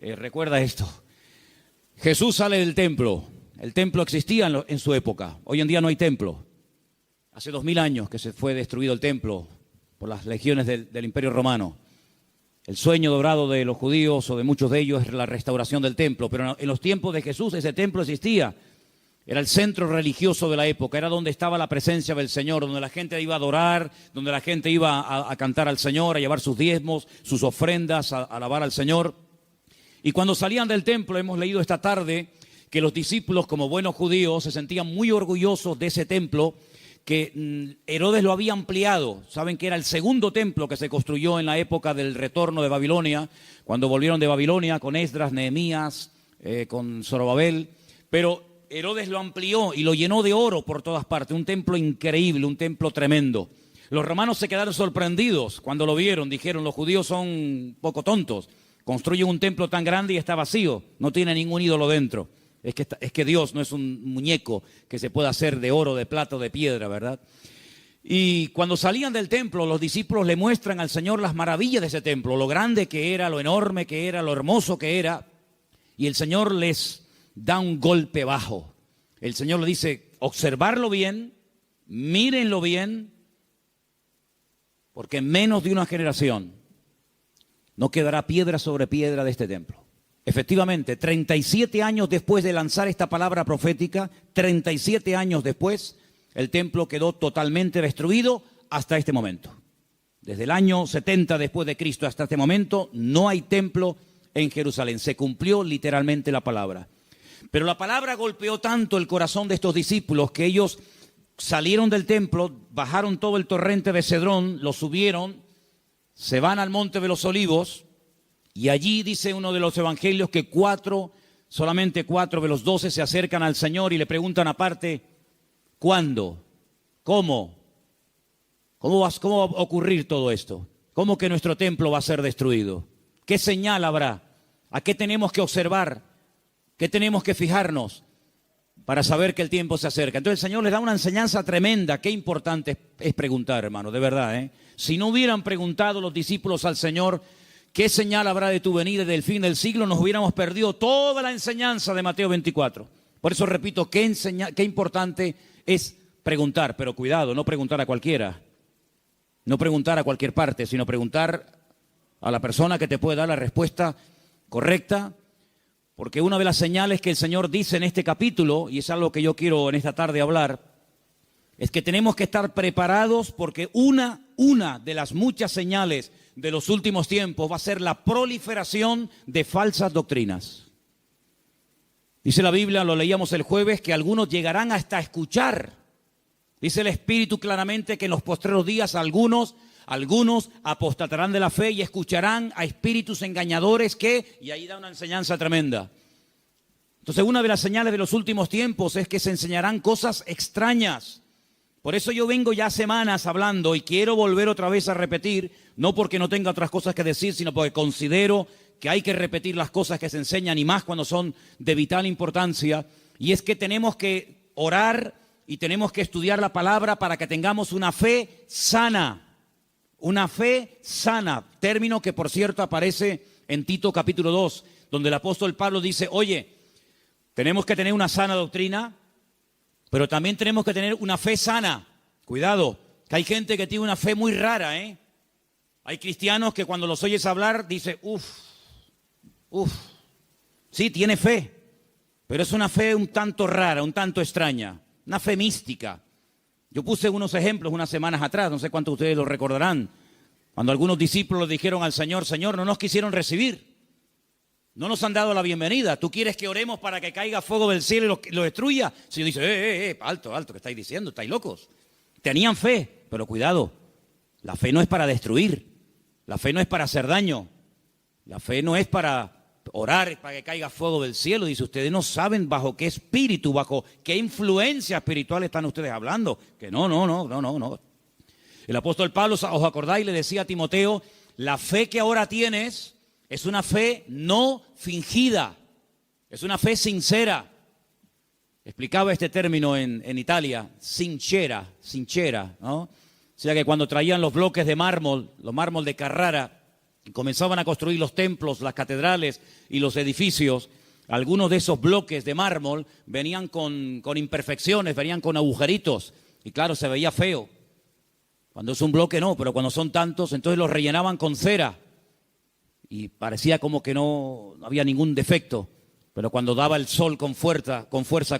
recuerda esto. Jesús sale del templo. El templo existía en su época. Hoy en día no hay templo. Hace 2000 años que se fue destruido el templo por las legiones del Imperio Romano. El sueño dorado de los judíos o de muchos de ellos es la restauración del templo. Pero en los tiempos de Jesús ese templo existía. Era el centro religioso de la época, era donde estaba la presencia del Señor, donde la gente iba a adorar, donde la gente iba a cantar al Señor, a llevar sus diezmos, sus ofrendas, a alabar al Señor. Y cuando salían del templo, hemos leído esta tarde que los discípulos, como buenos judíos, se sentían muy orgullosos de ese templo, que Herodes lo había ampliado. Saben que era el segundo templo que se construyó en la época del retorno de Babilonia, cuando volvieron de Babilonia con Esdras, Nehemías, con Zorobabel, pero Herodes lo amplió y lo llenó de oro por todas partes, un templo increíble, un templo tremendo. Los romanos se quedaron sorprendidos cuando lo vieron, dijeron, los judíos son un poco tontos, construyen un templo tan grande y está vacío, no tiene ningún ídolo dentro. Es que Dios no es un muñeco que se pueda hacer de oro, de plata o de piedra, ¿verdad? Y cuando salían del templo, los discípulos le muestran al Señor las maravillas de ese templo, lo grande que era, lo enorme que era, lo hermoso que era, y el Señor les da un golpe bajo. El Señor le dice, observarlo bien, mírenlo bien, porque en menos de una generación no quedará piedra sobre piedra de este templo. Efectivamente, 37 años después de lanzar esta palabra profética, 37 años después, el templo quedó totalmente destruido hasta este momento. Desde el año 70 después de Cristo hasta este momento, no hay templo en Jerusalén. Se cumplió literalmente la palabra. Pero la palabra golpeó tanto el corazón de estos discípulos que ellos salieron del templo, bajaron todo el torrente de Cedrón, lo subieron, se van al monte de los Olivos y allí dice uno de los evangelios que solamente 4 de los 12 se acercan al Señor y le preguntan aparte, ¿cuándo? ¿Cómo? ¿Cómo va a ocurrir todo esto? ¿Cómo que nuestro templo va a ser destruido? ¿Qué señal habrá? ¿A qué tenemos que observar? ¿Qué tenemos que fijarnos para saber que el tiempo se acerca? Entonces el Señor les da una enseñanza tremenda. Qué importante es preguntar, hermano, de verdad, ¿eh? Si no hubieran preguntado los discípulos al Señor, ¿qué señal habrá de tu venida y del fin del siglo? Nos hubiéramos perdido toda la enseñanza de Mateo 24. Por eso repito, qué importante es preguntar. Pero cuidado, no preguntar a cualquiera. No preguntar a cualquier parte, sino preguntar a la persona que te puede dar la respuesta correcta. Porque una de las señales que el Señor dice en este capítulo, y es algo que yo quiero en esta tarde hablar, es que tenemos que estar preparados porque una de las muchas señales de los últimos tiempos va a ser la proliferación de falsas doctrinas. Dice la Biblia, lo leíamos el jueves, que algunos llegarán hasta escuchar. Dice el Espíritu claramente que en los postreros días algunos apostatarán de la fe y escucharán a espíritus engañadores y ahí da una enseñanza tremenda. Entonces, una de las señales de los últimos tiempos es que se enseñarán cosas extrañas. Por eso yo vengo ya semanas hablando y quiero volver otra vez a repetir, no porque no tenga otras cosas que decir, sino porque considero que hay que repetir las cosas que se enseñan y más cuando son de vital importancia. Y es que tenemos que orar y tenemos que estudiar la palabra para que tengamos una fe sana. Una fe sana, término que por cierto aparece en Tito capítulo 2, donde el apóstol Pablo dice, oye, tenemos que tener una sana doctrina, pero también tenemos que tener una fe sana. Cuidado, que hay gente que tiene una fe muy rara, ¿eh? Hay cristianos que cuando los oyes hablar, dice, sí, tiene fe, pero es una fe un tanto rara, un tanto extraña, una fe mística. Yo puse unos ejemplos unas semanas atrás, no sé cuántos de ustedes lo recordarán, cuando algunos discípulos dijeron al Señor, Señor, no nos quisieron recibir, no nos han dado la bienvenida, ¿tú quieres que oremos para que caiga fuego del cielo y lo destruya? El Señor dice, alto, ¿qué estáis diciendo? ¿Estáis locos? Tenían fe, pero cuidado, la fe no es para destruir, la fe no es para hacer daño, la fe no es para orar para que caiga fuego del cielo. Dice, ustedes no saben bajo qué espíritu, bajo qué influencia espiritual están ustedes hablando. Que no. El apóstol Pablo, ¿os acordáis? Le decía a Timoteo, la fe que ahora tienes es una fe no fingida, es una fe sincera. Explicaba este término en Italia, sincera, ¿no? O sea que cuando traían los bloques de mármol, los mármol de Carrara, comenzaban a construir los templos, las catedrales y los edificios, algunos de esos bloques de mármol venían con imperfecciones, venían con agujeritos, y claro, se veía feo. Cuando es un bloque no, pero cuando son tantos, entonces los rellenaban con cera, y parecía como que no había ningún defecto, pero cuando daba el sol con fuerza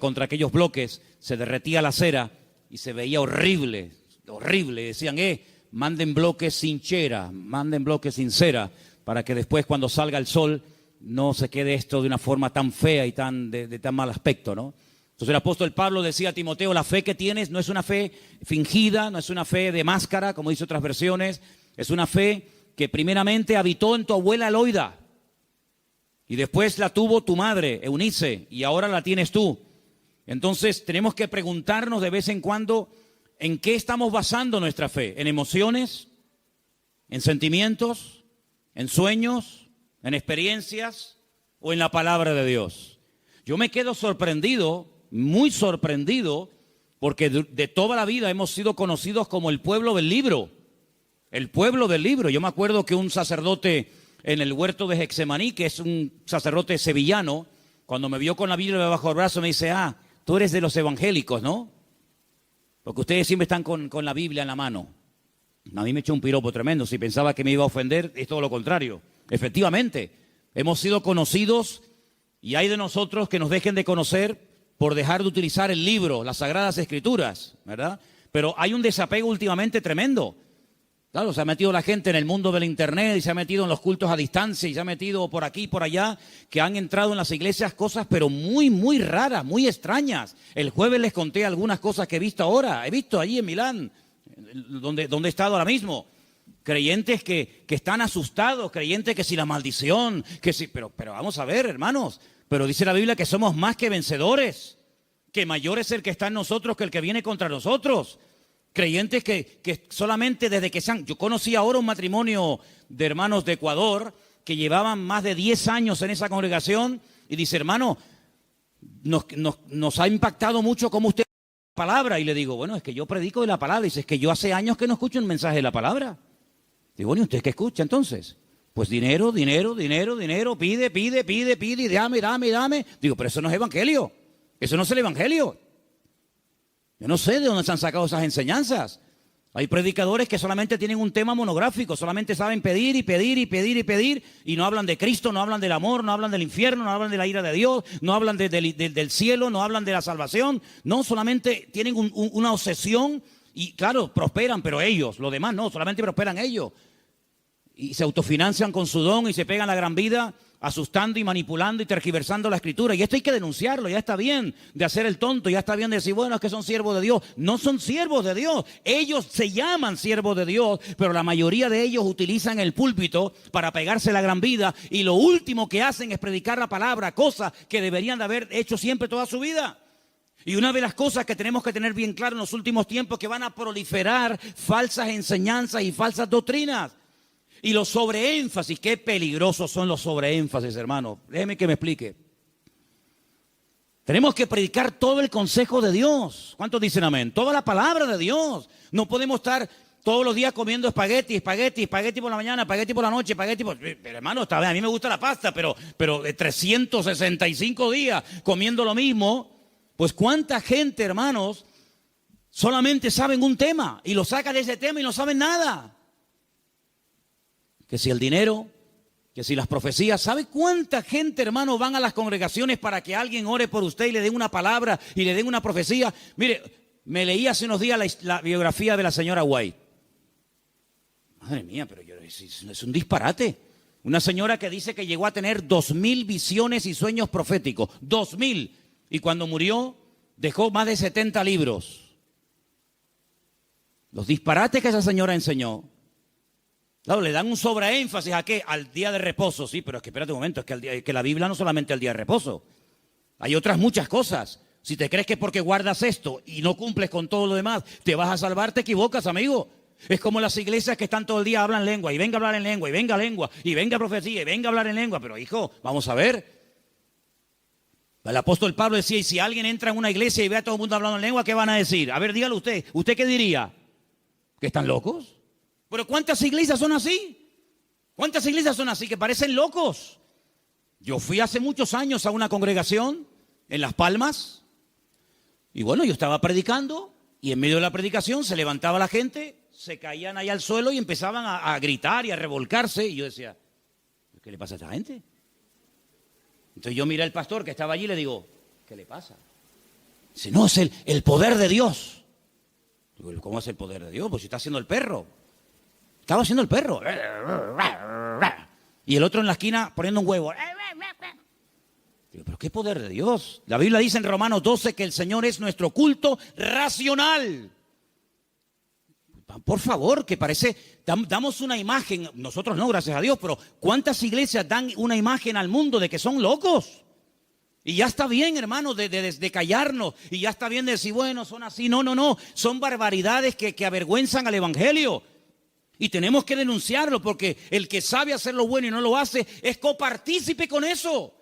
contra aquellos bloques, se derretía la cera y se veía horrible, horrible. Decían, manden bloques sin cera, manden bloques sin cera, para que después cuando salga el sol no se quede esto de una forma tan fea y de tan mal aspecto, ¿no? Entonces el apóstol Pablo decía a Timoteo, la fe que tienes no es una fe fingida, no es una fe de máscara, como dice otras versiones, es una fe que primeramente habitó en tu abuela Loida, y después la tuvo tu madre, Eunice, y ahora la tienes tú. Entonces tenemos que preguntarnos de vez en cuando, ¿en qué estamos basando nuestra fe? ¿En emociones? ¿En sentimientos? ¿En sueños? ¿En experiencias? ¿O en la palabra de Dios? Yo me quedo sorprendido, muy sorprendido, porque de toda la vida hemos sido conocidos como el pueblo del libro. El pueblo del libro. Yo me acuerdo que un sacerdote en el huerto de Getsemaní, que es un sacerdote sevillano, cuando me vio con la Biblia bajo el brazo me dice, tú eres de los evangélicos, ¿no? Porque ustedes siempre están con la Biblia en la mano. A mí me echó un piropo tremendo. Si pensaba que me iba a ofender, es todo lo contrario. Efectivamente, hemos sido conocidos y hay de nosotros que nos dejen de conocer por dejar de utilizar el libro, las Sagradas Escrituras, ¿verdad? Pero hay un desapego últimamente tremendo. Claro, se ha metido la gente en el mundo del internet y se ha metido en los cultos a distancia y se ha metido por aquí y por allá, que han entrado en las iglesias cosas pero muy, muy raras, muy extrañas. El jueves les conté algunas cosas que he visto ahora. He visto allí en Milán, donde he estado ahora mismo. Creyentes que están asustados, creyentes que si la maldición, que si... Pero vamos a ver, hermanos, pero dice la Biblia que somos más que vencedores, que mayor es el que está en nosotros que el que viene contra nosotros. Creyentes que solamente desde que yo conocí ahora un matrimonio de hermanos de Ecuador que llevaban más de 10 años en esa congregación y dice, hermano, nos ha impactado mucho cómo usted la palabra. Y le digo, bueno, es que yo predico de la palabra. Y dice, es que yo hace años que no escucho un mensaje de la palabra. Digo, bueno, ¿y usted qué escucha entonces? Pues dinero, dinero, dinero, dinero, pide, y dame. Digo, pero eso no es evangelio, eso no es el evangelio. Yo no sé de dónde se han sacado esas enseñanzas. Hay predicadores que solamente tienen un tema monográfico, solamente saben pedir y no hablan de Cristo, no hablan del amor, no hablan del infierno, no hablan de la ira de Dios, no hablan del cielo, no hablan de la salvación. No, solamente tienen una obsesión y claro, prosperan, pero ellos, los demás no, solamente prosperan ellos. Y se autofinancian con su don y se pegan la gran vida asustando y manipulando y tergiversando la escritura. Y esto hay que denunciarlo. Ya está bien de hacer el tonto, ya está bien de decir, bueno, es que son siervos de Dios. No son siervos de Dios. Ellos se llaman siervos de Dios, pero la mayoría de ellos utilizan el púlpito para pegarse la gran vida y lo último que hacen es predicar la palabra, cosa que deberían de haber hecho siempre toda su vida. Y una de las cosas que tenemos que tener bien claro en los últimos tiempos es que van a proliferar falsas enseñanzas y falsas doctrinas. Y los sobreénfasis, qué peligrosos son los sobreénfasis, hermano. Déjeme que me explique. Tenemos que predicar todo el consejo de Dios. ¿Cuántos dicen amén? Toda la palabra de Dios. No podemos estar todos los días comiendo espagueti por la mañana, espagueti por la noche, Pero hermano, está bien, a mí me gusta la pasta, pero 365 días comiendo lo mismo. Pues cuánta gente, hermanos, solamente saben un tema y lo sacan de ese tema y no saben nada. Que si el dinero, que si las profecías. ¿Sabe cuánta gente, hermano, van a las congregaciones para que alguien ore por usted y le den una palabra y le den una profecía? Mire, me leí hace unos días la biografía de la señora White. Madre mía, pero es un disparate. Una señora que dice que llegó a tener 2000 visiones y sueños proféticos. 2000. Y cuando murió, dejó más de 70 libros. Los disparates que esa señora enseñó. Claro, le dan un sobreénfasis ¿a qué? Al día de reposo. Sí, pero es que espérate un momento, es que la Biblia no solamente el día de reposo. Hay otras muchas cosas. Si te crees que porque guardas esto y no cumples con todo lo demás, te vas a salvar, te equivocas, amigo. Es como las iglesias que están todo el día, hablan lengua, y venga a hablar en lengua, y venga profecía, y venga a hablar en lengua. Pero hijo, vamos a ver. El apóstol Pablo decía, y si alguien entra en una iglesia y ve a todo el mundo hablando en lengua, ¿qué van a decir? A ver, dígalo usted. ¿Usted qué diría? ¿Que están locos? ¿Pero cuántas iglesias son así? ¿Cuántas iglesias son así que parecen locos? Yo fui hace muchos años a una congregación en Las Palmas y bueno, yo estaba predicando y en medio de la predicación se levantaba la gente, se caían ahí al suelo y empezaban a gritar y a revolcarse y yo decía, ¿qué le pasa a esta gente? Entonces yo miré al pastor que estaba allí y le digo, ¿qué le pasa? Dice, no, es el poder de Dios. Digo, ¿cómo es el poder de Dios? Pues si está haciendo el perro. Estaba haciendo el perro. Y el otro en la esquina poniendo un huevo. Digo, ¿pero qué poder de Dios? La Biblia dice en Romanos 12 que el Señor es nuestro culto racional. Por favor, que parece, damos una imagen, nosotros no, gracias a Dios, pero ¿cuántas iglesias dan una imagen al mundo de que son locos? Y ya está bien, hermano, de callarnos. Y ya está bien de decir, bueno, son así. No, no, no. Son barbaridades que avergüenzan al evangelio. Y tenemos que denunciarlo porque el que sabe hacer lo bueno y no lo hace es copartícipe con eso.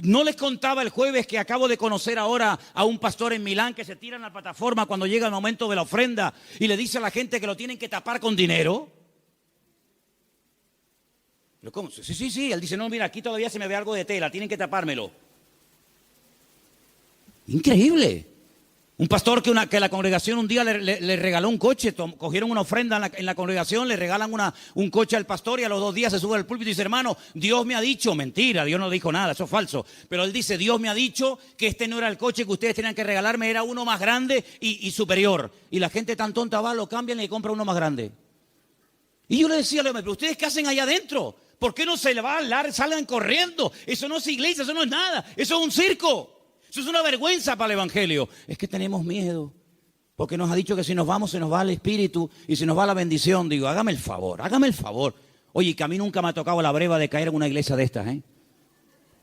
No les contaba el jueves que acabo de conocer ahora a un pastor en Milán que se tira en la plataforma cuando llega el momento de la ofrenda y le dice a la gente que lo tienen que tapar con dinero. ¿Cómo? Sí. Él dice, no, mira, aquí todavía se me ve algo de tela, tienen que tapármelo. Increíble. Un pastor que la congregación un día le regaló un coche, cogieron una ofrenda en la congregación, le regalan un coche al pastor y a los 2 días se sube al púlpito y dice, hermano, Dios me ha dicho, mentira, Dios no dijo nada, eso es falso, pero él dice, Dios me ha dicho que este no era el coche que ustedes tenían que regalarme, era uno más grande y superior. Y la gente tan tonta va, lo cambian y le compra uno más grande. Y yo le decía, pero ¿ustedes qué hacen allá adentro? ¿Por qué no se le va a hablar, salgan corriendo? Eso no es iglesia, eso no es nada, eso es un circo. Eso es una vergüenza para el evangelio. Es que tenemos miedo, porque nos ha dicho que si nos vamos se nos va el espíritu y se nos va la bendición. Digo, hágame el favor, hágame el favor. Oye, que a mí nunca me ha tocado la breva de caer en una iglesia de estas, ¿eh?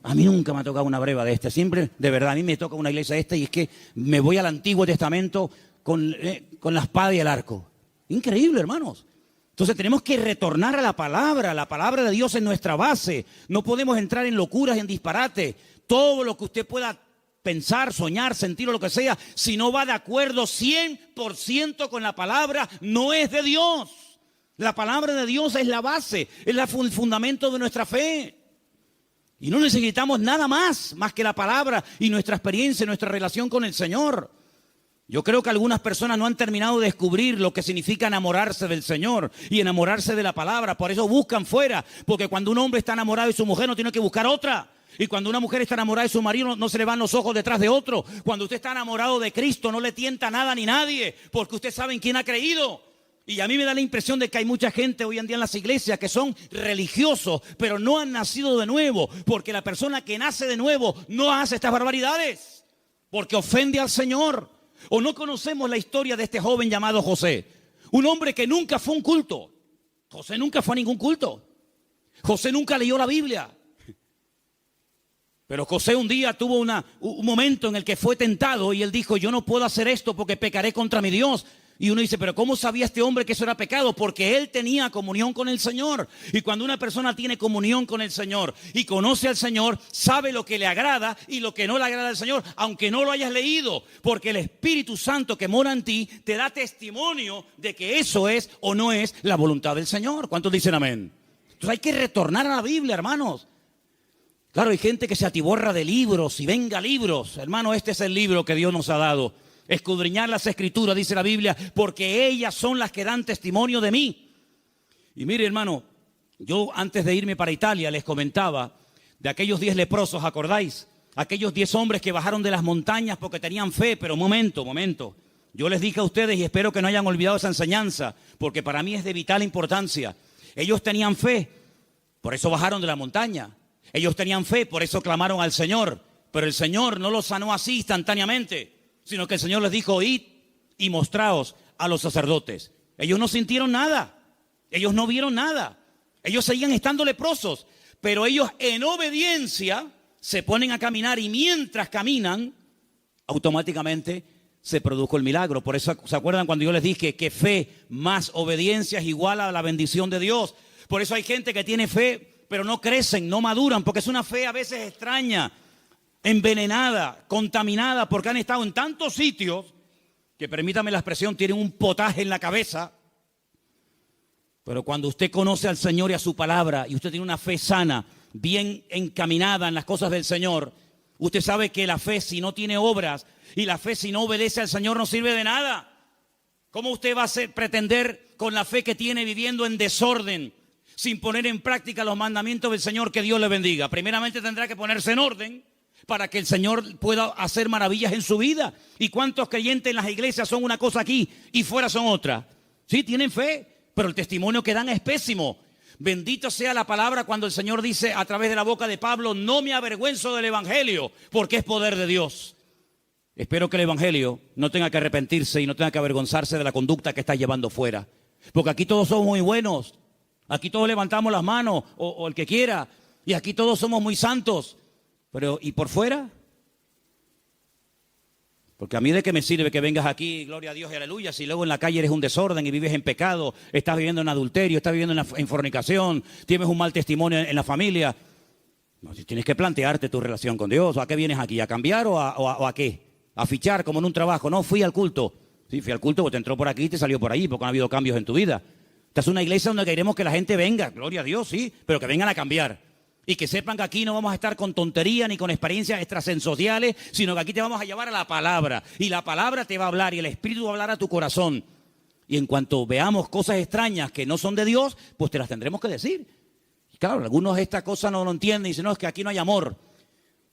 A mí nunca me ha tocado una breva de estas. Siempre, de verdad, a mí me toca una iglesia de estas y es que me voy al Antiguo Testamento con la espada y el arco. Increíble, hermanos. Entonces tenemos que retornar a la palabra de Dios es nuestra base. No podemos entrar en locuras, en disparate. Todo lo que usted pueda pensar, soñar, sentir o lo que sea, si no va de acuerdo 100% con la palabra, no es de Dios. La palabra de Dios es la base, es el fundamento de nuestra fe. Y no necesitamos nada más que la palabra y nuestra experiencia, nuestra relación con el Señor. Yo creo que algunas personas no han terminado de descubrir lo que significa enamorarse del Señor y enamorarse de la palabra. Por eso buscan fuera, porque cuando un hombre está enamorado de su mujer no tiene que buscar otra. Y cuando una mujer está enamorada de su marido, no se le van los ojos detrás de otro. Cuando usted está enamorado de Cristo, no le tienta nada ni nadie, porque usted sabe en quién ha creído. Y a mí me da la impresión de que hay mucha gente hoy en día en las iglesias que son religiosos, pero no han nacido de nuevo, porque la persona que nace de nuevo no hace estas barbaridades, porque ofende al Señor. O no conocemos la historia de este joven llamado José, un hombre que nunca fue a un culto. José nunca fue a ningún culto. José nunca leyó la Biblia. Pero José un día tuvo un momento en el que fue tentado y él dijo, yo no puedo hacer esto porque pecaré contra mi Dios. Y uno dice, pero ¿cómo sabía este hombre que eso era pecado? Porque él tenía comunión con el Señor. Y cuando una persona tiene comunión con el Señor y conoce al Señor, sabe lo que le agrada y lo que no le agrada al Señor, aunque no lo hayas leído. Porque el Espíritu Santo que mora en ti te da testimonio de que eso es o no es la voluntad del Señor. ¿Cuántos dicen amén? Entonces hay que retornar a la Biblia, hermanos. Claro, hay gente que se atiborra de libros y venga libros. Hermano, este es el libro que Dios nos ha dado. Escudriñar las Escrituras, dice la Biblia, porque ellas son las que dan testimonio de mí. Y mire, hermano, yo antes de irme para Italia les comentaba de aquellos 10 leprosos, ¿acordáis? Aquellos 10 hombres que bajaron de las montañas porque tenían fe, pero momento. Yo les dije a ustedes y espero que no hayan olvidado esa enseñanza, porque para mí es de vital importancia. Ellos tenían fe, por eso bajaron de la montaña. Ellos tenían fe, por eso clamaron al Señor. Pero el Señor no los sanó así instantáneamente, sino que el Señor les dijo, id y mostraos a los sacerdotes. Ellos no sintieron nada, ellos no vieron nada. Ellos seguían estando leprosos, pero ellos en obediencia se ponen a caminar y mientras caminan, automáticamente se produjo el milagro. Por eso, ¿se acuerdan cuando yo les dije que fe más obediencia es igual a la bendición de Dios? Por eso hay gente que tiene fe, pero no crecen, no maduran, porque es una fe a veces extraña, envenenada, contaminada, porque han estado en tantos sitios que, permítame la expresión, tienen un potaje en la cabeza Pero cuando usted conoce al Señor y a su palabra, y usted tiene una fe sana, bien encaminada en las cosas del Señor, usted sabe que la fe, si no tiene obras, y la fe, si no obedece al Señor, no sirve de nada. ¿Cómo usted va a pretender con la fe que tiene viviendo en desorden, sin poner en práctica los mandamientos del Señor? Que Dios le bendiga. Primeramente tendrá que ponerse en orden para que el Señor pueda hacer maravillas en su vida. ¿Y cuántos creyentes en las iglesias son una cosa aquí y fuera son otra? Sí, tienen fe, pero el testimonio que dan es pésimo. Bendito sea la palabra cuando el Señor dice a través de la boca de Pablo: no me avergüenzo del evangelio, porque es poder de Dios. Espero que el evangelio no tenga que arrepentirse y no tenga que avergonzarse de la conducta que está llevando fuera. Porque aquí todos somos muy buenos, aquí todos levantamos las manos, o el que quiera, y aquí todos somos muy santos. Pero, ¿y por fuera? Porque a mí de qué me sirve que vengas aquí, gloria a Dios y aleluya, si luego en la calle eres un desorden y vives en pecado, estás viviendo en adulterio, estás viviendo en fornicación, tienes un mal testimonio en la familia. No, tienes que plantearte tu relación con Dios. ¿A qué vienes aquí? ¿A cambiar o a qué? ¿A fichar como en un trabajo? No, fui al culto. Sí, fui al culto porque te entró por aquí y te salió por allí, porque no ha habido cambios en tu vida. Esta es una iglesia donde queremos que la gente venga, gloria a Dios, sí, pero que vengan a cambiar. Y que sepan que aquí no vamos a estar con tontería ni con experiencias extrasensoriales, sino que aquí te vamos a llevar a la palabra. Y la palabra te va a hablar y el Espíritu va a hablar a tu corazón. Y en cuanto veamos cosas extrañas que no son de Dios, pues te las tendremos que decir. Y claro, algunos esta cosa no lo entienden y dicen: no, es que aquí no hay amor.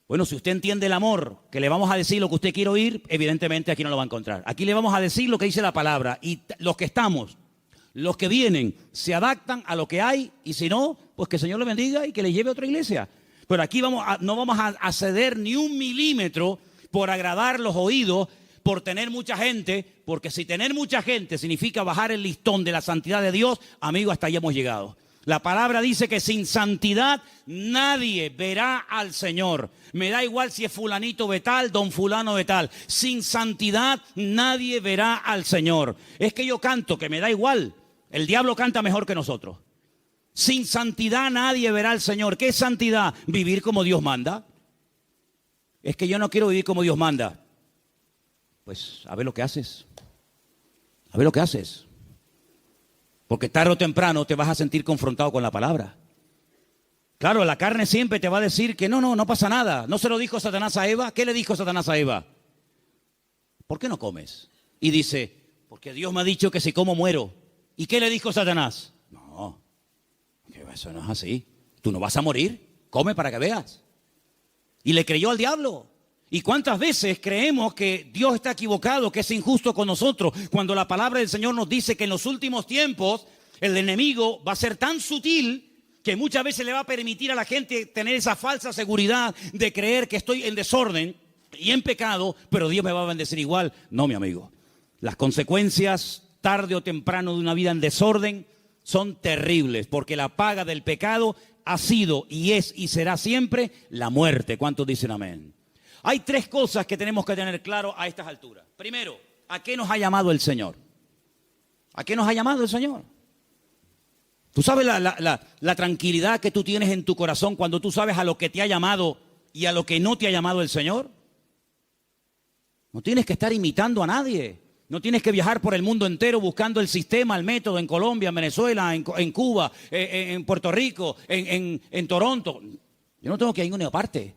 Bueno, si usted entiende el amor, que le vamos a decir lo que usted quiere oír, evidentemente aquí no lo va a encontrar. Aquí le vamos a decir lo que dice la palabra. Y los que estamos, los que vienen, se adaptan a lo que hay, y si no, pues que el Señor le bendiga y que le lleve a otra iglesia. Pero aquí no vamos a ceder ni un milímetro por agradar los oídos, por tener mucha gente, porque si tener mucha gente significa bajar el listón de la santidad de Dios, amigo, hasta ahí hemos llegado. La palabra dice que sin santidad nadie verá al Señor. Me da igual si es fulanito de tal, don fulano de tal. Sin santidad nadie verá al Señor. Es que yo canto, que me da igual. El diablo canta mejor que nosotros. Sin santidad nadie verá al Señor. ¿Qué es santidad? Vivir como Dios manda. Es que yo no quiero vivir como Dios manda. Pues a ver lo que haces. A ver lo que haces. Porque tarde o temprano te vas a sentir confrontado con la palabra. Claro, la carne siempre te va a decir que no pasa nada. ¿No se lo dijo Satanás a Eva? ¿Qué le dijo Satanás a Eva? ¿Por qué no comes? Y dice: porque Dios me ha dicho que si como muero. ¿Y qué le dijo Satanás? No, que eso no es así. Tú no vas a morir, come para que veas. Y le creyó al diablo. ¿Y cuántas veces creemos que Dios está equivocado, que es injusto con nosotros, cuando la palabra del Señor nos dice que en los últimos tiempos el enemigo va a ser tan sutil que muchas veces le va a permitir a la gente tener esa falsa seguridad de creer que estoy en desorden y en pecado, pero Dios me va a bendecir igual? No, mi amigo. Las consecuencias, tarde o temprano, de una vida en desorden son terribles, porque la paga del pecado ha sido y es y será siempre la muerte. ¿Cuántos dicen amén? Hay tres cosas que tenemos que tener claro a estas alturas. Primero, ¿a qué nos ha llamado el Señor? ¿A qué nos ha llamado el Señor? ¿Tú sabes la tranquilidad que tú tienes en tu corazón cuando tú sabes a lo que te ha llamado y a lo que no te ha llamado el Señor? No tienes que estar imitando a nadie. No tienes que viajar por el mundo entero buscando el sistema, el método en Colombia, en Venezuela, en Cuba, en Puerto Rico, en Toronto. Yo no tengo que ir a ninguna parte.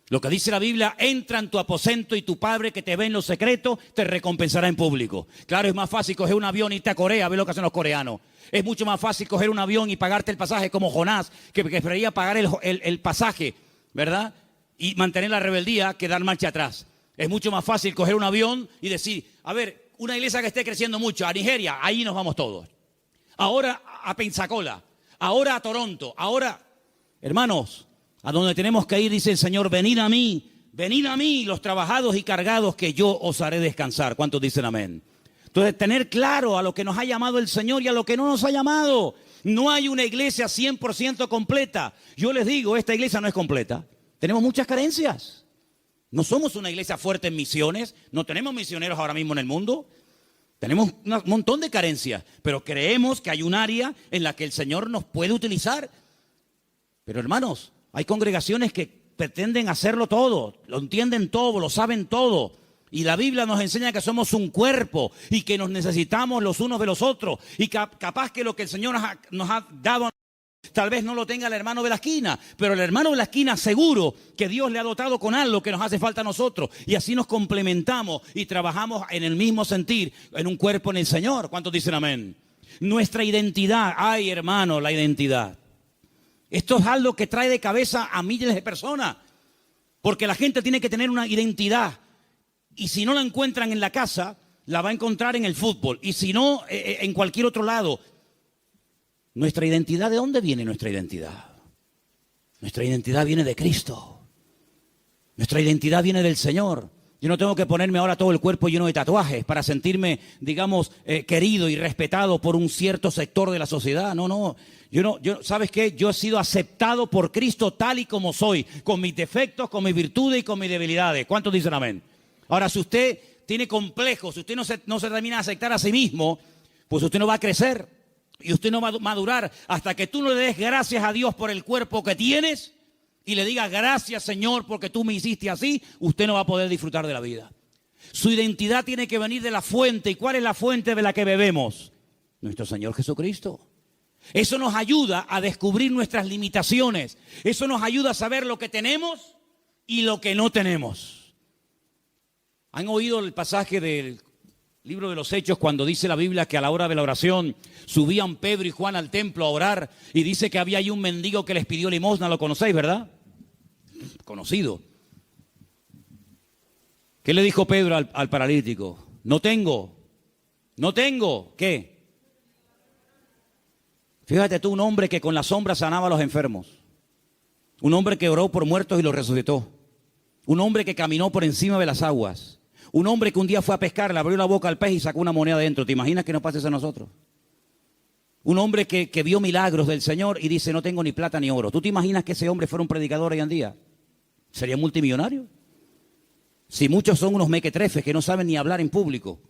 Lo que dice la Biblia: entra en tu aposento y tu Padre que te ve en lo secreto te recompensará en público. Claro, es más fácil coger un avión y irte a Corea a ver lo que hacen los coreanos. Es mucho más fácil coger un avión y pagarte el pasaje como Jonás, que preferiría pagar el pasaje, ¿verdad? Y mantener la rebeldía que dar marcha atrás. Es mucho más fácil coger un avión y decir: a ver, una iglesia que esté creciendo mucho, a Nigeria, ahí nos vamos todos. Ahora a Pensacola, ahora a Toronto, ahora, hermanos, a donde tenemos que ir, dice el Señor: venid a mí, los trabajados y cargados, que yo os haré descansar. ¿Cuántos dicen amén? Entonces, tener claro a lo que nos ha llamado el Señor y a lo que no nos ha llamado. No hay una iglesia 100% completa. Yo les digo, esta iglesia no es completa. Tenemos muchas carencias. No somos una iglesia fuerte en misiones. No tenemos misioneros ahora mismo en el mundo. Tenemos un montón de carencias, pero creemos que hay un área en la que el Señor nos puede utilizar. Pero hermanos, hay congregaciones que pretenden hacerlo todo, lo entienden todo, lo saben todo. Y la Biblia nos enseña que somos un cuerpo y que nos necesitamos los unos de los otros. Y capaz que lo que el Señor nos ha dado, tal vez no lo tenga el hermano de la esquina, pero el hermano de la esquina seguro que Dios le ha dotado con algo que nos hace falta a nosotros. Y así nos complementamos y trabajamos en el mismo sentir, en un cuerpo en el Señor. ¿Cuántos dicen amén? Nuestra identidad, ay hermano, la identidad. Esto es algo que trae de cabeza a miles de personas. Porque la gente tiene que tener una identidad. Y si no la encuentran en la casa, la va a encontrar en el fútbol. Y si no, en cualquier otro lado. ¿Nuestra identidad de dónde viene nuestra identidad? Nuestra identidad viene de Cristo. Nuestra identidad viene del Señor. Yo no tengo que ponerme ahora todo el cuerpo lleno de tatuajes para sentirme, digamos, querido y respetado por un cierto sector de la sociedad. No. ¿Sabes qué? Yo he sido aceptado por Cristo tal y como soy, con mis defectos, con mis virtudes y con mis debilidades. ¿Cuántos dicen amén? Ahora, si usted tiene complejos, si usted no se termina de aceptar a sí mismo, pues usted no va a crecer y usted no va a madurar hasta que tú no le des gracias a Dios por el cuerpo que tienes y le digas gracias, Señor, porque tú me hiciste así, usted no va a poder disfrutar de la vida. Su identidad tiene que venir de la fuente. ¿Y cuál es la fuente de la que bebemos? Nuestro Señor Jesucristo. Eso nos ayuda a descubrir nuestras limitaciones. Eso nos ayuda a saber lo que tenemos y lo que no tenemos. ¿Han oído el pasaje del libro de los Hechos cuando dice la Biblia que a la hora de la oración subían Pedro y Juan al templo a orar y dice que había ahí un mendigo que les pidió limosna? Lo conocéis, ¿verdad? Conocido. ¿Qué le dijo Pedro al paralítico? No tengo. ¿Qué? Fíjate tú, un hombre que con la sombra sanaba a los enfermos. Un hombre que oró por muertos y los resucitó. Un hombre que caminó por encima de las aguas. Un hombre que un día fue a pescar, le abrió la boca al pez y sacó una moneda dentro. ¿Te imaginas que nos pase eso a nosotros? Un hombre que vio milagros del Señor y dice, no tengo ni plata ni oro. ¿Tú te imaginas que ese hombre fuera un predicador hoy en día? ¿Sería multimillonario? Si muchos son unos mequetrefes que no saben ni hablar en público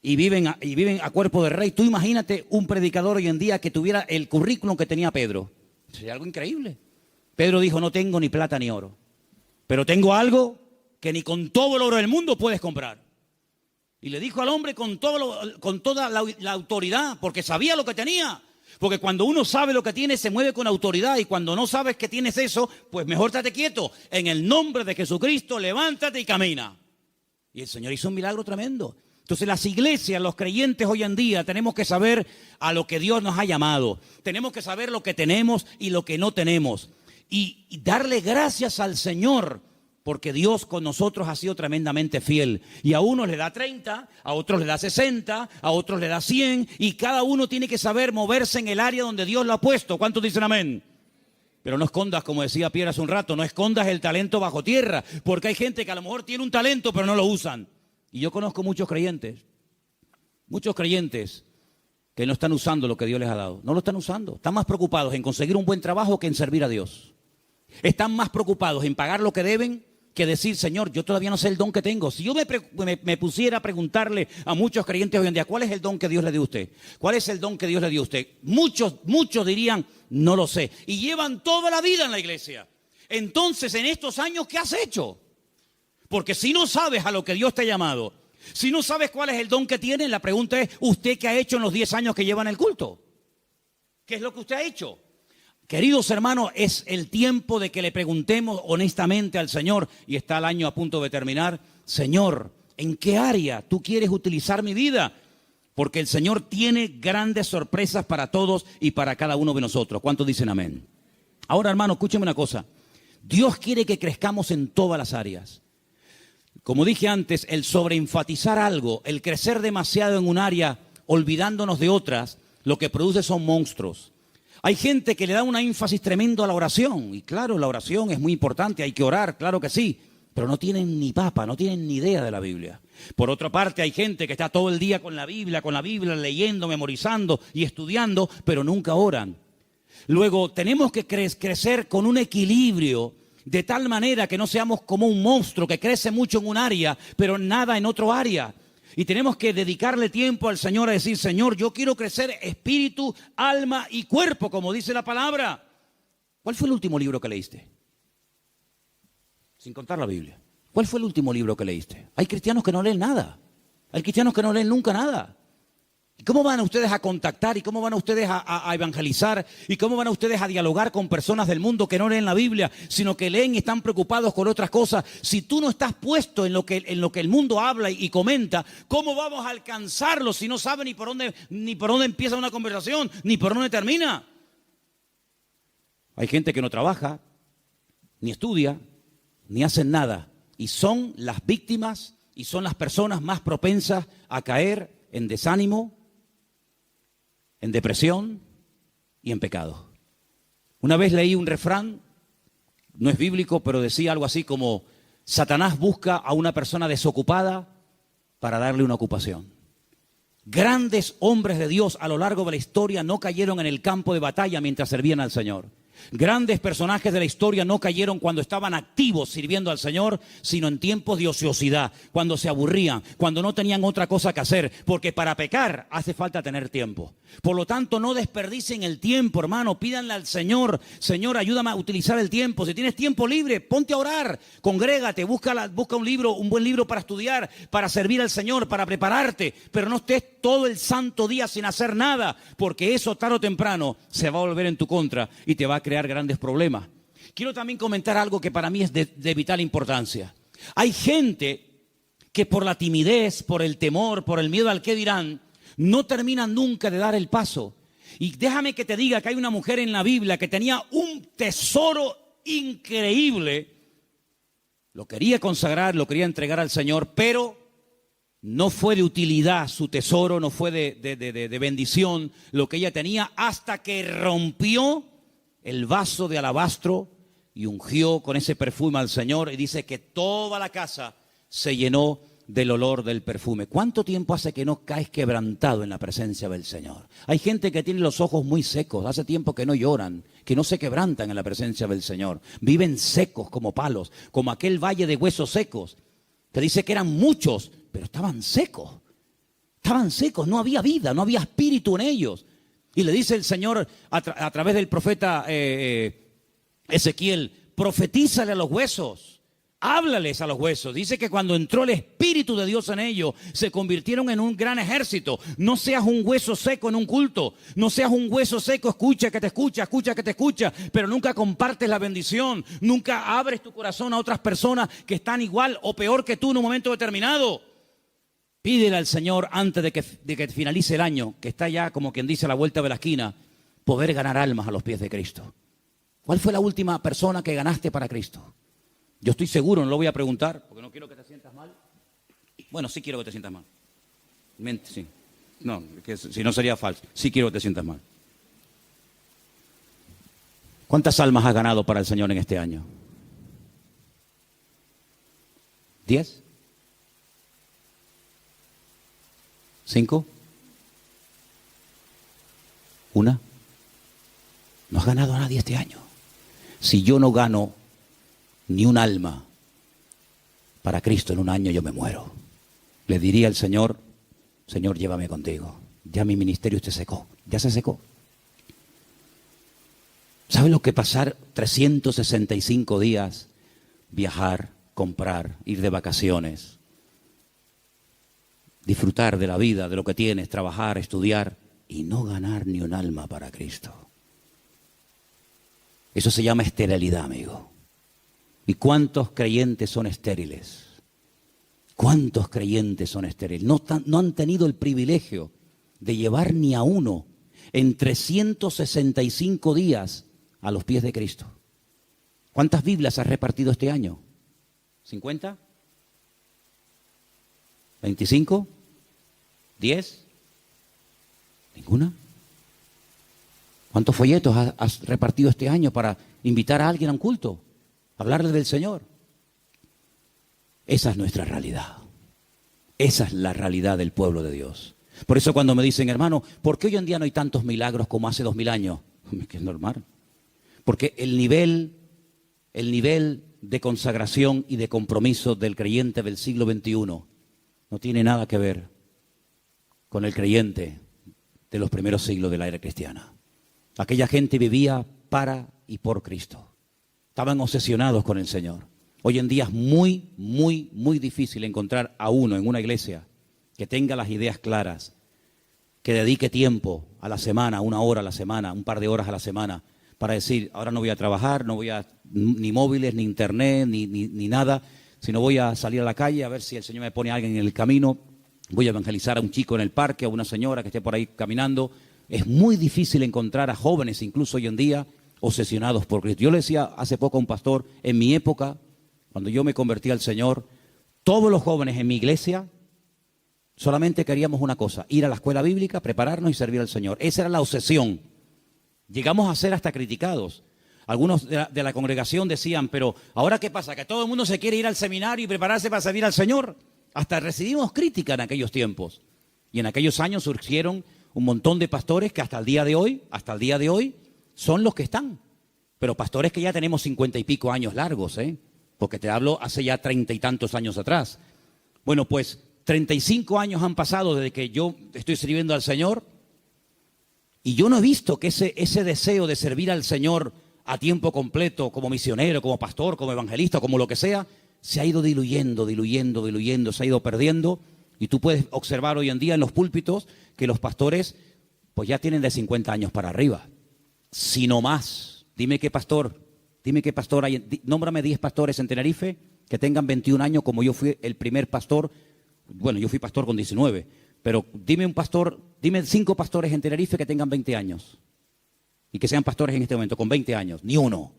y viven a cuerpo de rey, tú imagínate un predicador hoy en día que tuviera el currículum que tenía Pedro. Sería algo increíble. Pedro dijo, no tengo ni plata ni oro, pero tengo algo que ni con todo el oro del mundo puedes comprar. Y le dijo al hombre con toda la autoridad, porque sabía lo que tenía. Porque cuando uno sabe lo que tiene, se mueve con autoridad. Y cuando no sabes que tienes eso, pues mejor estate quieto. En el nombre de Jesucristo, levántate y camina. Y el Señor hizo un milagro tremendo. Entonces las iglesias, los creyentes hoy en día, tenemos que saber a lo que Dios nos ha llamado. Tenemos que saber lo que tenemos y lo que no tenemos. Y darle gracias al Señor, porque Dios con nosotros ha sido tremendamente fiel. Y a unos le da 30, a otros le da 60, a otros le da 100. Y cada uno tiene que saber moverse en el área donde Dios lo ha puesto. ¿Cuántos dicen amén? Pero no escondas, como decía Pierre hace un rato, no escondas el talento bajo tierra. Porque hay gente que a lo mejor tiene un talento, pero no lo usan. Y yo conozco muchos creyentes que no están usando lo que Dios les ha dado. No lo están usando. Están más preocupados en conseguir un buen trabajo que en servir a Dios. Están más preocupados en pagar lo que deben que decir, Señor, yo todavía no sé el don que tengo. Si yo me pusiera a preguntarle a muchos creyentes hoy en día, ¿cuál es el don que Dios le dio a usted? ¿Cuál es el don que Dios le dio a usted? Muchos dirían, no lo sé. Y llevan toda la vida en la iglesia. Entonces, en estos años, ¿qué has hecho? Porque si no sabes a lo que Dios te ha llamado, si no sabes cuál es el don que tienes, la pregunta es, ¿usted qué ha hecho en los 10 años que lleva en el culto? ¿Qué es lo que usted ha hecho? Queridos hermanos, es el tiempo de que le preguntemos honestamente al Señor, y está el año a punto de terminar, Señor, ¿en qué área tú quieres utilizar mi vida? Porque el Señor tiene grandes sorpresas para todos y para cada uno de nosotros. ¿Cuántos dicen amén? Ahora, hermano, escúcheme una cosa. Dios quiere que crezcamos en todas las áreas. Como dije antes, el sobreenfatizar algo, el crecer demasiado en un área, olvidándonos de otras, lo que produce son monstruos. Hay gente que le da un énfasis tremendo a la oración. Y claro, la oración es muy importante, hay que orar, claro que sí. Pero no tienen ni papa, no tienen ni idea de la Biblia. Por otra parte, hay gente que está todo el día con la Biblia, leyendo, memorizando y estudiando, pero nunca oran. Luego, tenemos que crecer con un equilibrio, de tal manera que no seamos como un monstruo que crece mucho en un área, pero nada en otro área. Y tenemos que dedicarle tiempo al Señor a decir, Señor, yo quiero crecer espíritu, alma y cuerpo, como dice la palabra. ¿Cuál fue el último libro que leíste? Sin contar la Biblia. ¿Cuál fue el último libro que leíste? Hay cristianos que no leen nada. Hay cristianos que no leen nunca nada. ¿Y cómo van ustedes a contactar? ¿Y cómo van ustedes a evangelizar? ¿Y cómo van ustedes a dialogar con personas del mundo que no leen la Biblia, sino que leen y están preocupados con otras cosas? Si tú no estás puesto en lo que el mundo habla y comenta, ¿cómo vamos a alcanzarlo si no sabe ni por dónde empieza una conversación, ni por dónde termina? Hay gente que no trabaja, ni estudia, ni hacen nada. Y son las víctimas y son las personas más propensas a caer en desánimo, en depresión y en pecado. Una vez leí un refrán, no es bíblico, pero decía algo así como: Satanás busca a una persona desocupada para darle una ocupación. Grandes hombres de Dios a lo largo de la historia no cayeron en el campo de batalla mientras servían al Señor. Grandes personajes de la historia no cayeron cuando estaban activos sirviendo al Señor, sino en tiempos de ociosidad, cuando se aburrían, cuando no tenían otra cosa que hacer, porque para pecar hace falta tener tiempo. Por lo tanto, no desperdicien el tiempo, hermano. Pídanle al Señor: Señor, ayúdame a utilizar el tiempo. Si tienes tiempo libre, ponte a orar, congrégate, busca un libro, un buen libro para estudiar, para servir al Señor, para prepararte, pero no estés todo el santo día sin hacer nada, porque eso tarde o temprano se va a volver en tu contra y te va a crear grandes problemas. Quiero también comentar algo que para mí es de vital importancia. Hay gente que por la timidez, por el temor, por el miedo al qué dirán, no terminan nunca de dar el paso. Y déjame que te diga que hay una mujer en la Biblia que tenía un tesoro increíble. Lo quería consagrar, lo quería entregar al Señor, pero no fue de utilidad su tesoro, no fue de bendición lo que ella tenía, hasta que rompió el vaso de alabastro y ungió con ese perfume al Señor, y dice que toda la casa se llenó del olor del perfume. ¿Cuánto tiempo hace que no caes quebrantado en la presencia del Señor? Hay gente que tiene los ojos muy secos, hace tiempo que no lloran, que no se quebrantan en la presencia del Señor. Viven secos como palos, como aquel valle de huesos secos, que dice que eran muchos, pero estaban secos. Estaban secos, no había vida, no había espíritu en ellos. Y le dice el Señor a través del profeta Ezequiel: profetízale a los huesos, háblales a los huesos. Dice que cuando entró el Espíritu de Dios en ellos, se convirtieron en un gran ejército. No seas un hueso seco en un culto, no seas un hueso seco, escucha que te escucha, pero nunca compartes la bendición, nunca abres tu corazón a otras personas que están igual o peor que tú en un momento determinado. Pídele al Señor antes de que finalice el año, que está ya como quien dice a la vuelta de la esquina, poder ganar almas a los pies de Cristo. ¿Cuál fue la última persona que ganaste para Cristo? Yo estoy seguro, no lo voy a preguntar, porque no quiero que te sientas mal. Bueno, sí quiero que te sientas mal. Sí. No, que si no sería falso. Sí quiero que te sientas mal. ¿Cuántas almas has ganado para el Señor en este año? ¿10? ¿5? ¿1? No has ganado a nadie este año. Si yo no gano ni un alma para Cristo en un año, yo me muero. Le diría al Señor: Señor, llévame contigo. Ya mi ministerio se secó, ya se secó. ¿Sabe lo que pasar 365 días, viajar, comprar, ir de vacaciones, disfrutar de la vida, de lo que tienes, trabajar, estudiar y no ganar ni un alma para Cristo? Eso se llama esterilidad, amigo. ¿Y cuántos creyentes son estériles? ¿Cuántos creyentes son estériles? No han tenido el privilegio de llevar ni a uno en 365 días a los pies de Cristo. ¿Cuántas Biblias has repartido este año? ¿50? ¿25? ¿10? ¿Ninguna? ¿Cuántos folletos has repartido este año para invitar a alguien a un culto? Hablarle del Señor. Esa es nuestra realidad. Esa es la realidad del pueblo de Dios. Por eso cuando me dicen: hermano, ¿por qué hoy en día no hay tantos milagros como hace 2000 años? Que es normal. Porque el nivel de consagración y de compromiso del creyente del siglo XXI no tiene nada que ver con el creyente de los primeros siglos de la era cristiana. Aquella gente vivía para y por Cristo. Estaban obsesionados con el Señor. Hoy en día es muy, muy, muy difícil encontrar a uno en una iglesia que tenga las ideas claras, que dedique tiempo a la semana, 1 hora a la semana, un par de horas a la semana, para decir, ahora no voy a trabajar, no voy a ni móviles, ni internet, ni nada, sino voy a salir a la calle a ver si el Señor me pone a alguien en el camino, voy a evangelizar a un chico en el parque, a una señora que esté por ahí caminando. Es muy difícil encontrar a jóvenes, incluso hoy en día, obsesionados por Cristo. Yo le decía hace poco a un pastor, en mi época, cuando yo me convertí al Señor, todos los jóvenes en mi iglesia solamente queríamos una cosa, ir a la escuela bíblica, prepararnos y servir al Señor. Esa era la obsesión. Llegamos a ser hasta criticados. Algunos de la congregación decían, pero ¿ahora qué pasa? ¿Que todo el mundo se quiere ir al seminario y prepararse para servir al Señor? Hasta recibimos crítica en aquellos tiempos. Y en aquellos años surgieron un montón de pastores que hasta el día de hoy, son los que están. Pero pastores que ya tenemos 50 y pico años largos, porque te hablo hace ya 30 y tantos años atrás. Bueno, pues 35 años han pasado desde que yo estoy sirviendo al Señor y yo no he visto que ese deseo de servir al Señor a tiempo completo, como misionero, como pastor, como evangelista, como lo que sea, se ha ido diluyendo, se ha ido perdiendo. Y tú puedes observar hoy en día en los púlpitos que los pastores pues ya tienen de 50 años para arriba, si no más. Dime qué pastor hay, nómbrame 10 pastores en Tenerife que tengan 21 años como yo fui el primer pastor. Bueno, yo fui pastor con 19, pero dime 5 pastores en Tenerife que tengan 20 años y que sean pastores en este momento con 20 años. Ni uno.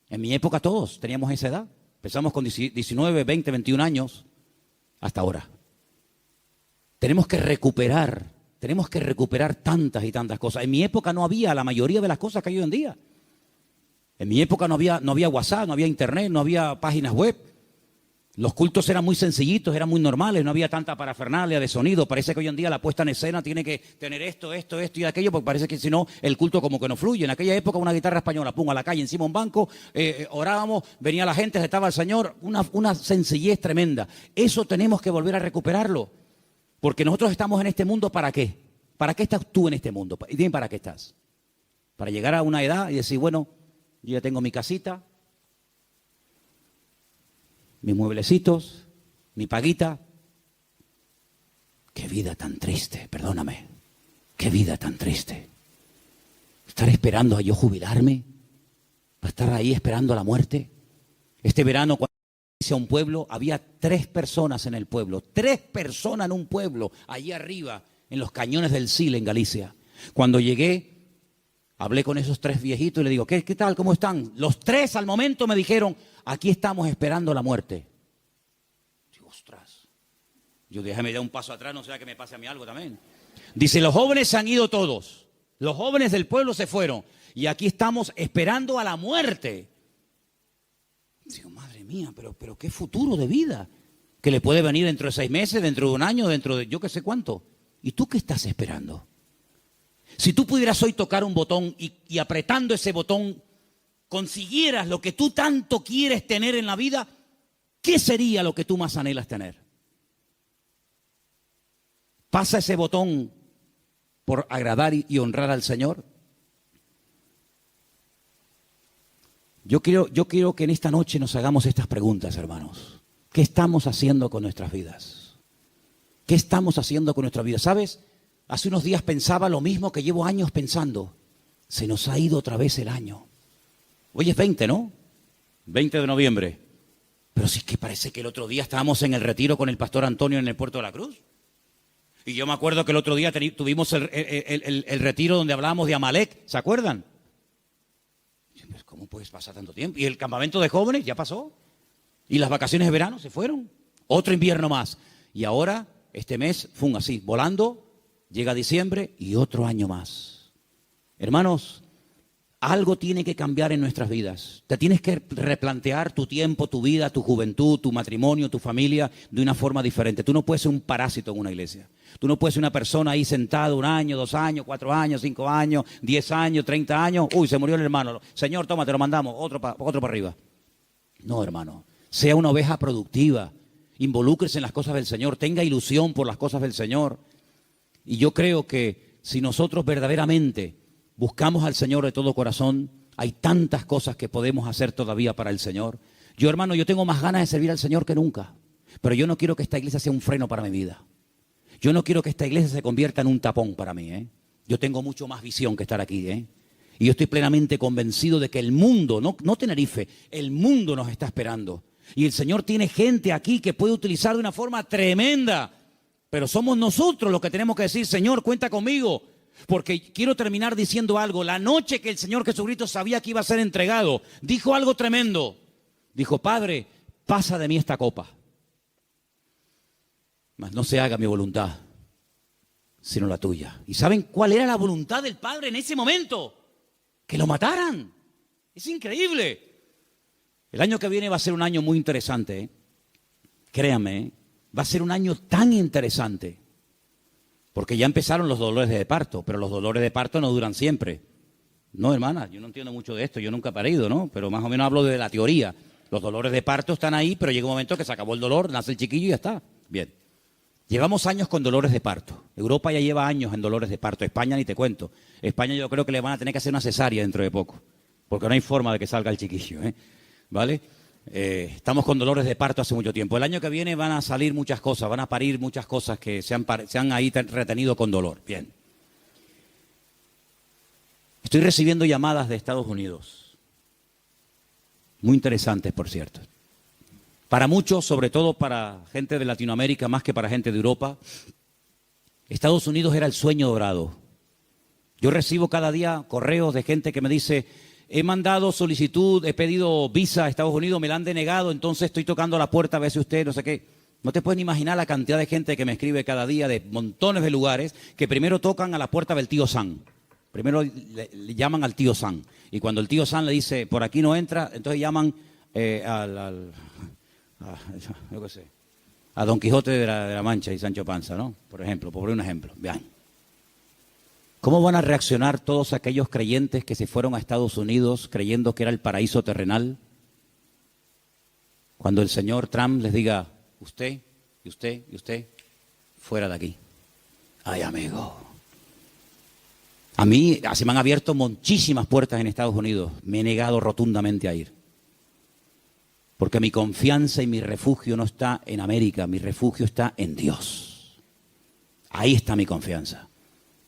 En mi época todos teníamos esa edad. Empezamos con 19, 20, 21 años hasta ahora. Tenemos que recuperar tantas y tantas cosas. En mi época no había la mayoría de las cosas que hay hoy en día. En mi época no había WhatsApp, no había internet, no había páginas web. Los cultos eran muy sencillitos, eran muy normales, no había tanta parafernalia de sonido. Parece que hoy en día la puesta en escena tiene que tener esto y aquello, porque parece que si no, el culto como que no fluye. En aquella época una guitarra española, pum, a la calle, encima un banco, orábamos, venía la gente, estaba el Señor, una sencillez tremenda. Eso tenemos que volver a recuperarlo, porque nosotros estamos en este mundo, ¿para qué? ¿Para qué estás tú en este mundo? Y dime, ¿para qué estás? Para llegar a una edad y decir, bueno, yo ya tengo mi casita, mis mueblecitos, mi paguita. Qué vida tan triste, perdóname. Qué vida tan triste. Estar esperando a yo jubilarme, para estar ahí esperando a la muerte. Este verano, cuando hice a un pueblo, había 3 personas en el pueblo. 3 personas en un pueblo, allí arriba, en los cañones del Sil, en Galicia. Cuando llegué, hablé con esos 3 viejitos y le digo, ¿qué tal? ¿Cómo están? Los 3 al momento me dijeron, aquí estamos esperando la muerte. Digo, ostras. Yo déjame dar un paso atrás, no sea que me pase a mí algo también. Dice, los jóvenes se han ido todos. Los jóvenes del pueblo se fueron. Y aquí estamos esperando a la muerte. Digo, madre mía, pero qué futuro de vida. Que le puede venir dentro de 6 meses, dentro de un año, dentro de yo qué sé cuánto. ¿Y tú qué estás esperando? Si tú pudieras hoy tocar un botón y apretando ese botón consiguieras lo que tú tanto quieres tener en la vida, ¿qué sería lo que tú más anhelas tener? ¿Pasa ese botón por agradar y honrar al Señor? Yo quiero que en esta noche nos hagamos estas preguntas, hermanos. ¿Qué estamos haciendo con nuestras vidas? ¿Qué estamos haciendo con nuestra vida? ¿Sabes? Hace unos días pensaba lo mismo que llevo años pensando. Se nos ha ido otra vez el año. Hoy es 20, ¿no? 20 de noviembre. Pero sí que parece que el otro día estábamos en el retiro con el pastor Antonio en el Puerto de la Cruz. Y yo me acuerdo que el otro día tuvimos el retiro donde hablábamos de Amalek. ¿Se acuerdan? ¿Cómo puedes pasar tanto tiempo? Y el campamento de jóvenes ya pasó. Y las vacaciones de verano se fueron. Otro invierno más. Y ahora, este mes, así, volando, llega diciembre y otro año más. Hermanos, algo tiene que cambiar en nuestras vidas. Te tienes que replantear tu tiempo, tu vida, tu juventud, tu matrimonio, tu familia de una forma diferente. Tú no puedes ser un parásito en una iglesia. Tú no puedes ser una persona ahí sentada 1 año, 2 años, 4 años, 5 años, 10 años, 30 años. Uy, se murió el hermano. Señor, toma, te lo mandamos. Otro para arriba. No, hermano. Sea una oveja productiva. Involúcrese en las cosas del Señor. Tenga ilusión por las cosas del Señor. Y yo creo que si nosotros verdaderamente buscamos al Señor de todo corazón, Hay tantas cosas que podemos hacer todavía para el Señor. Yo, hermano, yo tengo más ganas de servir al Señor que nunca. Pero yo no quiero que esta iglesia sea un freno para mi vida. Yo no quiero que esta iglesia se convierta en un tapón para mí, ¿eh? Yo tengo mucho más visión que estar aquí, ¿eh? Y yo estoy plenamente convencido de que el mundo, no Tenerife, el mundo nos está esperando. Y el Señor tiene gente aquí que puede utilizar de una forma tremenda. Pero somos nosotros los que tenemos que decir, Señor, cuenta conmigo. Porque quiero terminar diciendo algo. La noche que el Señor Jesucristo sabía que iba a ser entregado, dijo algo tremendo. Dijo, Padre, pasa de mí esta copa. Mas no se haga mi voluntad, sino la tuya. ¿Y saben cuál era la voluntad del Padre en ese momento? Que lo mataran. Es increíble. El año que viene va a ser un año muy interesante, ¿eh? Créanme, ¿eh? Va a ser un año tan interesante. Porque ya empezaron los dolores de parto, pero los dolores de parto no duran siempre. No, hermana, yo no entiendo mucho de esto, yo nunca he parido, ¿no? Pero más o menos hablo de la teoría. Los dolores de parto están ahí, pero llega un momento que se acabó el dolor, nace el chiquillo y ya está. Bien. Llevamos años con dolores de parto. Europa ya lleva años en dolores de parto. España ni te cuento. España yo creo que le van a tener que hacer una cesárea dentro de poco. Porque no hay forma de que salga el chiquillo, ¿eh? ¿Vale? Estamos con dolores de parto hace mucho tiempo. El año que viene van a salir muchas cosas, van a parir muchas cosas que se han ahí retenido con dolor. Bien. Estoy recibiendo llamadas de Estados Unidos. Muy interesantes, por cierto. Para muchos, sobre todo para gente de Latinoamérica, más que para gente de Europa, Estados Unidos era el sueño dorado. Yo recibo cada día correos de gente que me dice, he mandado solicitud, he pedido visa a Estados Unidos, me la han denegado, entonces estoy tocando la puerta a ver si usted, no sé qué. No te puedes ni imaginar la cantidad de gente que me escribe cada día de montones de lugares que primero tocan a la puerta del tío Sam. Primero le llaman al tío Sam. Y cuando el tío Sam le dice, por aquí no entra, entonces llaman yo qué sé, a Don Quijote de la Mancha y Sancho Panza, ¿no? Por ejemplo, por un ejemplo. Vean. ¿Cómo van a reaccionar todos aquellos creyentes que se fueron a Estados Unidos creyendo que era el paraíso terrenal? Cuando el señor Trump les diga, usted, y usted, y usted, fuera de aquí. Ay, amigo. A mí se me han abierto muchísimas puertas en Estados Unidos. Me he negado rotundamente a ir. Porque mi confianza y mi refugio no está en América, mi refugio está en Dios. Ahí está mi confianza.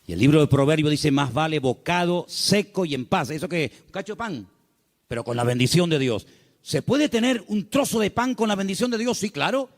Y el libro de Proverbios dice, más vale bocado seco y en paz. ¿Eso qué? Un cacho de pan, pero con la bendición de Dios. ¿Se puede tener un trozo de pan con la bendición de Dios? Sí, claro.